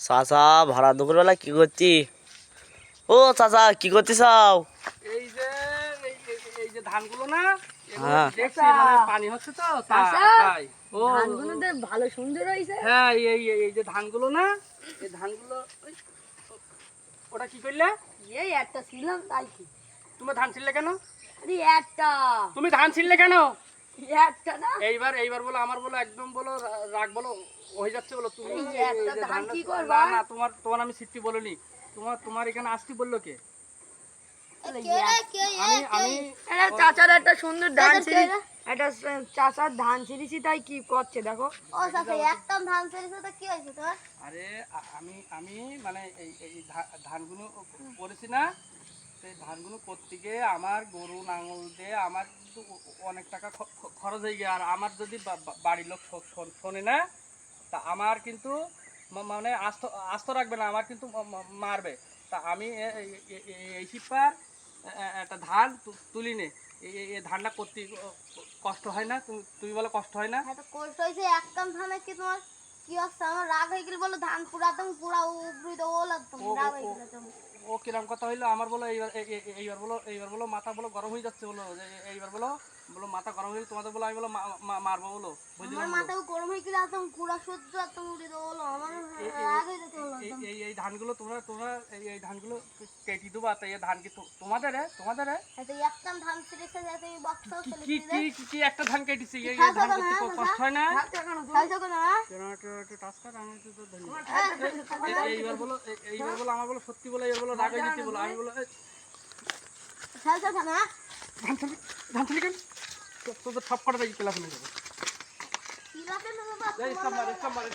চাচা ভাড়া দুপুরবেলা কি করছি? ও চাচা কি করতে চাও? এই যে এই যে ধানগুলো না, এগুলো হ্যাঁ। দেখছি মানে পানি হচ্ছে তো চাচা, তাই। ও ধানগুলো তো ভালো সুন্দর হয়েছে। হ্যাঁ, এই যে ধানগুলো না, এই ধানগুলো ওটা কি করলে? এই একটা ছিলাম তাই কি? তুমি ধান ছিললে কেন? আরে একটা তুমি ধান ছিললে কেন? একটা না এইবার বলো, আমার বলো, একদম বলো, রাগ বলো হয়ে যাচ্ছে বলো। তুমি এই যে একটা এই যে ধান ধানটা- কি করবা? না তোমার আমি সিটটি বলিনি। তোমার এখানে আসতে বললো কে? আমি এটা চাচার একটা সুন্দর ধান ছিঁড়ি, একটা চাচার ধান ছিঁড়িছি তাই কি করছে দেখো। ও চাচা একদম ধান ছেড়েছে তো কি হয়েছে তোর? আরে আমি মানে এই ধানগুলো করেছি না, সেই ধানগুলো করতে গিয়ে আমার গরু নাঙল দিয়ে আমার কিন্তু অনেক টাকা খরচ হয়ে গিয়ে, আর আমার যদি বাড়ির লোক শোনে না, তা আমার কিন্তু মানে আস্ত রাখবে না, আমার কিন্তু মারবে। তা আমি এই শিপার একটা ধান তুলি নে, এই ধানটা করতে কষ্ট হয় না? তুমি বলো কষ্ট হয় না? হ্যাঁ তো কষ্ট হয়েছে একদম ধানে কি তোমার কি হচ্ছে? আমার রাগ হয়ে গেল বলো ধান পুরা একদম পুরা উপরি তো ওল একদম ও রাগ হয়ে গেল তুমি। ও কিরম কথা হইলো? আমার বলো এইবার বলো মাথা বলো গরম হয়ে যাচ্ছে বলো, এইবার বলো মাথা গরম হয়ে তোমাদের বলো, আমি বলো মারবো বলো, বুঝলি? আমার মাথাও গরম হয়ে গেল একদম পুরা সহ্য একদম উড়ে তো হলো আমার রাগ হয়ে যেতে হলো একদম। এই ধানগুলো তোমরা এই ধানগুলো কেটে দেবো। তাই এই ধান কি তোমাদের? হ্যাঁ তো একদম ধান ছেড়েছে যে তুমি বক্সাও ছেড়ে কি দিলে। কি কি একটা ধান কেটেছি, এই হ্যাঁ, ধান দাদা, করতে হ্যাঁ, কষ্ট হয় না? খাইছো কেন হ্যাঁ? একটু টাচ কর, আমি তো ধরি। এইবার বলো আমার বলো সত্যি বলো, এবার বলো রাগ হয়ে যেতে বলো, আমি বলো খাইছো কেন হ্যাঁ? ধান তুলি কেন? তোদের সব কটা ক্লাস হয়ে যাবে। কি লাগে না বাবা? এই সব মার